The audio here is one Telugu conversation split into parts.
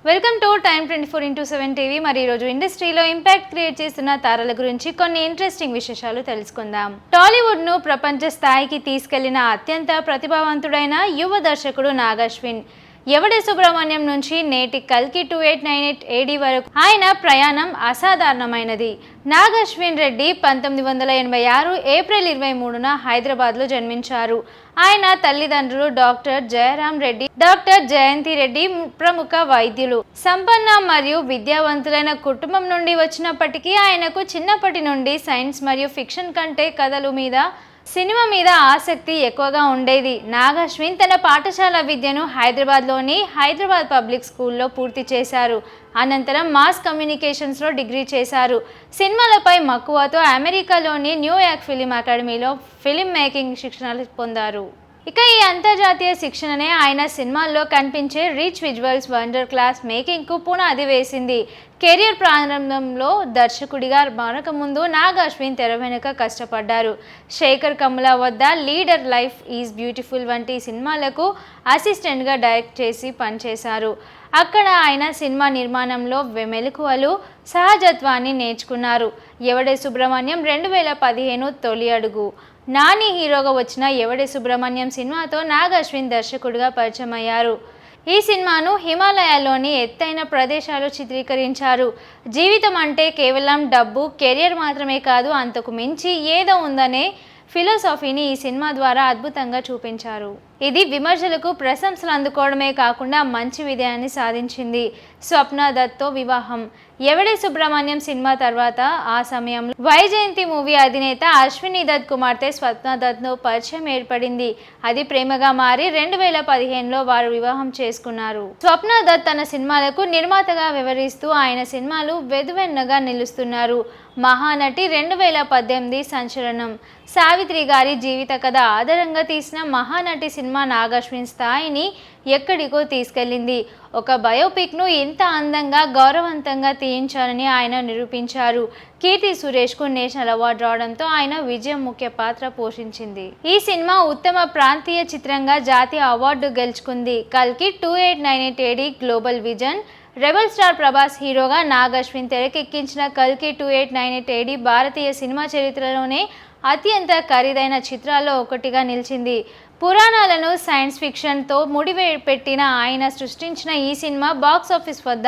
Welcome to time 24x7 TV. మరి ఈరోజు ఇండస్ట్రీలో ఇంపాక్ట్ క్రియేట్ చేస్తున్న తారల గురించి కొన్ని ఇంట్రెస్టింగ్ విశేషాలు తెలుసుకుందాం. టాలీవుడ్ ను ప్రపంచ స్థాయికి తీసుకెళ్లిన అత్యంత ప్రతిభావంతుడైన యువ దర్శకుడు నాగ్ అశ్విన్. ఎవడే సుబ్రహ్మణ్యం నుంచి నేటి కల్కి 2898 AD వరకు ఆయన ప్రయాణం అసాధారణమైనది. నాగ్ అశ్విన్ రెడ్డి 1986 ఏప్రిల్ 23న హైదరాబాద్లో జన్మించారు. ఆయన తల్లిదండ్రులు డాక్టర్ జయరాం రెడ్డి, డాక్టర్ జయంతి రెడ్డి ప్రముఖ వైద్యులు. సంపన్న మరియు విద్యావంతులైన కుటుంబం నుండి వచ్చినప్పటికీ ఆయనకు చిన్నప్పటి నుండి సైన్స్ మరియు ఫిక్షన్ కంటే కథలు మీద, సినిమా మీద ఆసక్తి ఎక్కువగా ఉండేది. నాగ్ అశ్విన్ తన పాఠశాల విద్యను హైదరాబాద్లోని హైదరాబాద్ పబ్లిక్ స్కూల్లో పూర్తి చేశారు. అనంతరం మాస్ కమ్యూనికేషన్స్లో డిగ్రీ చేశారు. సినిమాలపై మక్కువతో అమెరికాలోని న్యూయార్క్ ఫిలిం అకాడమీలో ఫిలిం మేకింగ్ శిక్షణ పొందారు. ఇక ఈ అంతర్జాతీయ శిక్షణనే ఆయన సినిమాల్లో కనిపించే రిచ్ విజువల్స్, వండర్ క్లాస్ మేకింగ్కు పునాది వేసింది. కెరియర్ ప్రారంభంలో దర్శకుడిగా మారక ముందు నాగ్ అశ్విన్ తెర వెనుక కష్టపడ్డారు. శేఖర్ కమ్ముల వద్ద లీడర్, లైఫ్ ఈజ్ బ్యూటిఫుల్ వంటి సినిమాలకు అసిస్టెంట్గా డైరెక్ట్ చేసి పనిచేశారు. అక్కడ ఆయన సినిమా నిర్మాణంలో మెలకువలు, సహజత్వాన్ని నేర్చుకున్నారు. ఎవడే సుబ్రహ్మణ్యం 2015 తొలి అడుగు. నాని హీరోగా వచ్చిన ఎవడే సుబ్రహ్మణ్యం సినిమాతో నాగ్ అశ్విన్ దర్శకుడిగా పరిచయం అయ్యారు. ఈ సినిమాను హిమాలయాల్లోని ఎత్తైన ప్రదేశాలు చిత్రీకరించారు. జీవితం అంటే కేవలం డబ్బు, కెరియర్ మాత్రమే కాదు, అంతకు మించి ఏదో ఉందనే ఫిలాసఫీని ఈ సినిమా ద్వారా అద్భుతంగా చూపించారు. ఇది విమర్శలకు ప్రశంసలు అందుకోవడమే కాకుండా మంచి విజయాన్ని సాధించింది. స్వప్న దత్తో వివాహం. ఎవడే సుబ్రహ్మణ్యం సినిమా తర్వాత ఆ సమయంలో వైజయంతి మూవీ అధినేత అశ్విని దత్ కుమార్తె స్వప్న దత్తో పరిచయం ఏర్పడింది. అది ప్రేమగా మారి 2015లో వారు వివాహం చేసుకున్నారు. స్వప్న దత్ తన సినిమాలకు నిర్మాతగా వ్యవహరిస్తూ ఆయన సినిమాలు వెదువెన్నగా నిలుస్తున్నారు. మహానటి 2018 సంచలనం. సావిత్రి గారి జీవిత కథ ఆధారంగా తీసిన మహానటి సినిమా నాగ్ అశ్విన్ స్థాయిని ఎక్కడికో తీసుకెళ్లింది. ఒక బయోపిక్ను ఇంత అందంగా, గౌరవవంతంగా తీయించాలని ఆయన నిరూపించారు. కీర్తి సురేష్కు నేషనల్ అవార్డు రావడంతో ఆయన విజయం ముఖ్య పాత్ర పోషించింది. ఈ సినిమా ఉత్తమ ప్రాంతీయ చిత్రంగా జాతీయ అవార్డు గెలుచుకుంది. కల్కి 2898 AD global vision. Rebel star Prabhas హీరోగా నాగ్ అశ్విన్ తెరకెక్కించిన కల్కి 2898 AD భారతీయ సినిమా చరిత్రలోనే అత్యంత ఖరీదైన చిత్రాల్లో ఒకటిగా నిలిచింది. పురాణాలను సైన్స్ ఫిక్షన్తో ముడిపెట్టిన ఆయన సృష్టించిన ఈ సినిమా బాక్సాఫీస్ వద్ద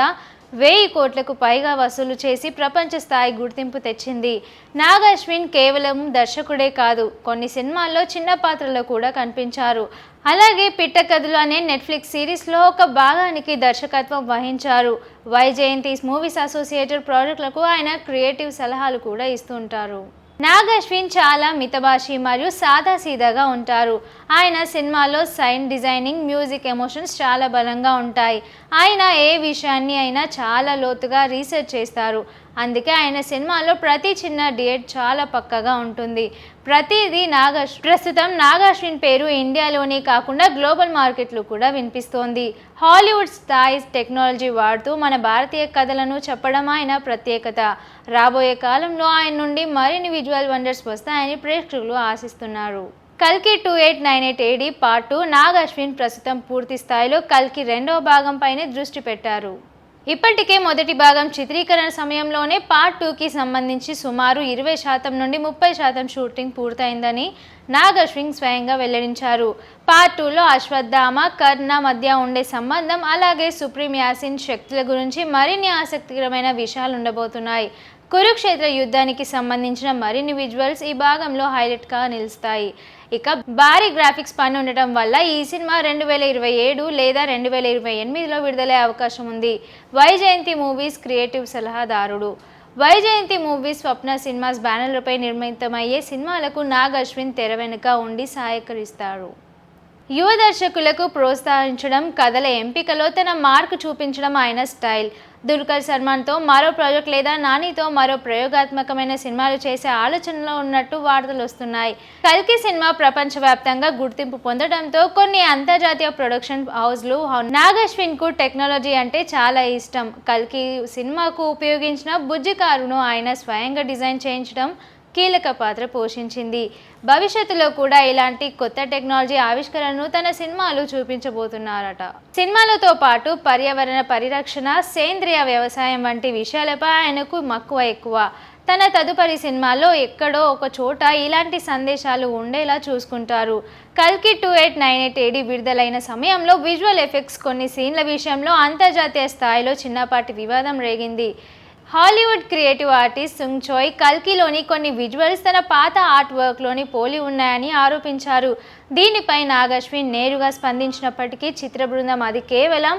1000 కోట్లకు పైగా వసూలు చేసి ప్రపంచ స్థాయి గుర్తింపు తెచ్చింది. నాగ్ అశ్విన్ కేవలం దర్శకుడే కాదు, కొన్ని సినిమాల్లో చిన్న పాత్రలో కూడా కనిపించారు. అలాగే పిట్టకథలు అనే నెట్ఫ్లిక్స్ సిరీస్లో ఒక భాగానికి దర్శకత్వం వహించారు. వైజయంతి మూవీస్ అసోసియేటెడ్ ప్రాజెక్టులకు ఆయన క్రియేటివ్ సలహాలు కూడా ఇస్తుంటారు. నాగ్ అశ్విన్ చాలా మితభాషి మరియు సాదాసీదాగా ఉంటారు. ఆయన సినిమాలో సౌండ్ డిజైనింగ్, మ్యూజిక్, ఎమోషన్స్ చాలా బలంగా ఉంటాయి. ఆయన ఏ విషయాన్ని అయినా చాలా లోతుగా రీసెర్చ్ చేస్తారు. అందుకే ఆయన సినిమాలో ప్రతి చిన్న డియట్ చాలా పక్కగా ఉంటుంది. ప్రస్తుతం నాగ్ అశ్విన్ పేరు ఇండియాలోనే కాకుండా గ్లోబల్ మార్కెట్లో కూడా వినిపిస్తోంది. హాలీవుడ్ స్థాయి టెక్నాలజీ వాడుతూ మన భారతీయ కథలను చెప్పడం ఆయన ప్రత్యేకత. రాబోయే కాలంలో ఆయన నుండి మరిన్ని విజువల్ వండర్స్ వస్తాయని ప్రేక్షకులు ఆశిస్తున్నారు. కల్కి 2898 AD పార్ట్ 2. నాగ్ అశ్విన్ ప్రస్తుతం పూర్తి స్థాయిలో కల్కి 2వ భాగంపైనే దృష్టి పెట్టారు. ఇప్పటికే మొదటి భాగం చిత్రీకరణ సమయంలోనే పార్ట్ 2కి సంబంధించి సుమారు 20% నుండి 30% షూటింగ్ పూర్తయిందని నాగ్ అశ్విన్ స్వయంగా వెల్లడించారు. పార్ట్ 2లో అశ్వత్థామ, కర్ణ మధ్య ఉండే సంబంధం, అలాగే సుప్రీం యాసిన్ శక్తుల గురించి మరిన్ని ఆసక్తికరమైన విషయాలు ఉండబోతున్నాయి. కురుక్షేత్ర యుద్ధానికి సంబంధించిన మరిన్ని విజువల్స్ ఈ భాగంలో హైలైట్గా నిలుస్తాయి. ఇక భారీ గ్రాఫిక్స్ పని ఉండటం వల్ల ఈ సినిమా 2027 లేదా 2028లో విడుదలయ్యే అవకాశం ఉంది. వైజయంతి మూవీస్ క్రియేటివ్ సలహాదారుడు. వైజయంతి మూవీస్, స్వప్న సినిమాస్ బ్యానర్లపై నిర్మితమయ్యే సినిమాలకు నాగ్ అశ్విన్ తెర వెనుక ఉండి సహకరిస్తారు. యువ దర్శకులకు ప్రోత్సహించడం, కథల ఎంపికలో తన మార్కు చూపించడం ఆయన స్టైల్. దుల్కర్ సల్మాన్తో మరో ప్రాజెక్ట్ లేదా నానితో మరో ప్రయోగాత్మకమైన సినిమాలు చేసే ఆలోచనలో ఉన్నట్టు వార్తలు వస్తున్నాయి. కల్కి సినిమా ప్రపంచవ్యాప్తంగా గుర్తింపు పొందడంతో కొన్ని అంతర్జాతీయ ప్రొడక్షన్ హౌస్లు నాగ్ అశ్విన్కు టెక్నాలజీ అంటే చాలా ఇష్టం. కల్కి సినిమాకు ఉపయోగించిన బుజ్జి కారును ఆయన స్వయంగా డిజైన్ చేయించడం కీలక పాత్ర పోషించింది. భవిష్యత్తులో కూడా ఇలాంటి కొత్త టెక్నాలజీ ఆవిష్కరణను తన సినిమాలు చూపించబోతున్నారట. సినిమాలతో పాటు పర్యావరణ పరిరక్షణ, సేంద్రియ వ్యవసాయం వంటి విషయాలపై ఆయనకు మక్కువ ఎక్కువ. తన తదుపరి సినిమాల్లో ఎక్కడో ఒక చోట ఇలాంటి సందేశాలు ఉండేలా చూసుకుంటారు. కల్కి 2898 AD విడుదలైన సమయంలో విజువల్ ఎఫెక్ట్స్ కొన్ని సీన్ల విషయంలో అంతర్జాతీయ స్థాయిలో చిన్నపాటి వివాదం రేగింది. Hollywood creative artist Sung Choi కల్కిలోని కొన్ని విజువల్స్ తన పాత ఆర్ట్ వర్క్లోని పోలి ఉన్నాయని ఆరోపించారు. దీనిపై నాగ్ అశ్విన్ నేరుగా స్పందించినప్పటికీ చిత్ర బృందం అది కేవలం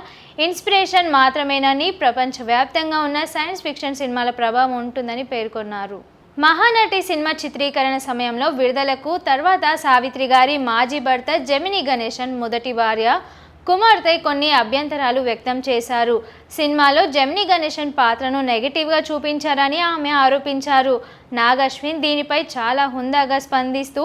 ఇన్స్పిరేషన్ మాత్రమేనని, ప్రపంచవ్యాప్తంగా ఉన్న సైన్స్ ఫిక్షన్ సినిమాల ప్రభావం ఉంటుందని పేర్కొన్నారు. మహానటి సినిమా చిత్రీకరణ సమయంలో విడుదలకు తర్వాత సావిత్రి గారి మాజీ భర్త జెమినీ గణేశన్ మొదటి భార్య కుమార్తె కొన్ని అభ్యంతరాలు వ్యక్తం చేశారు. సినిమాలో జెమినీ గణేశన్ పాత్రను నెగిటివ్గా చూపించారని ఆమె ఆరోపించారు. నాగ్ అశ్విన్ దీనిపై చాలా హుందాగా స్పందిస్తూ,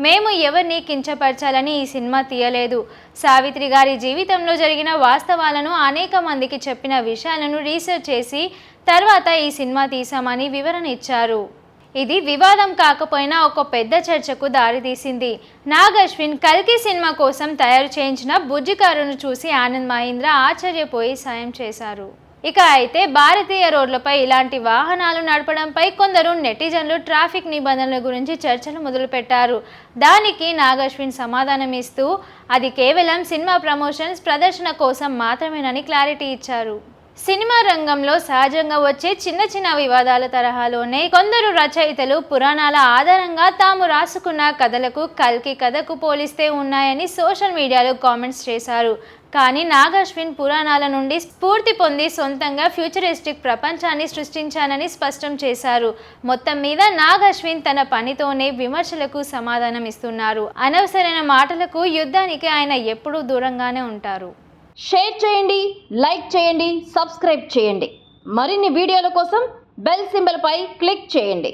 మేము ఎవరిని కించపరచాలని ఈ సినిమా తీయలేదు. సావిత్రి గారి జీవితంలో జరిగిన వాస్తవాలను అనేక మందికి చెప్పిన విషయాలను రీసెర్చ్ చేసి తర్వాత ఈ సినిమా తీశామని వివరణ ఇచ్చారు. ఇది వివాదం కాకపోయినా ఒక పెద్ద చర్చకు దారితీసింది. నాగ్ అశ్విన్ కల్కి సినిమా కోసం తయారు చేయించిన బుజ్జి కారును చూసి ఆనంద్ మహీంద్ర ఆశ్చర్యపోయి సాయం చేశారు. ఇక అయితే భారతీయ రోడ్లపై ఇలాంటి వాహనాలు నడపడంపై కొందరు నెటిజన్లు ట్రాఫిక్ నిబంధనల గురించి చర్చలు మొదలుపెట్టారు. దానికి నాగ్ అశ్విన్ సమాధానం ఇస్తూ అది కేవలం సినిమా ప్రమోషన్స్, ప్రదర్శన కోసం మాత్రమేనని క్లారిటీ ఇచ్చారు. సినిమా రంగంలో సహజంగా వచ్చే చిన్న చిన్న వివాదాల తరహాలోనే కొందరు రచయితలు పురాణాల ఆధారంగా తాము రాసుకున్న కథలకు కల్కి కథకు పోలిస్తే ఉన్నాయని సోషల్ మీడియాలో కామెంట్స్ చేశారు. కానీ నాగ్ అశ్విన్ పురాణాల నుండి స్ఫూర్తి పొంది సొంతంగా ఫ్యూచరిస్టిక్ ప్రపంచాన్ని సృష్టించానని స్పష్టం చేశారు. మొత్తం మీద నాగ్ అశ్విన్ తన పనితోనే విమర్శలకు సమాధానం ఇస్తున్నారు. అనవసరమైన మాటలకు, యుద్ధానికి ఆయన ఎప్పుడూ దూరంగానే ఉంటారు. షేర్ చేయండి, లైక్ చేయండి, సబ్స్క్రైబ్ చేయండి. మరిన్ని వీడియోల కోసం బెల్ సింబల్ పై క్లిక్ చేయండి.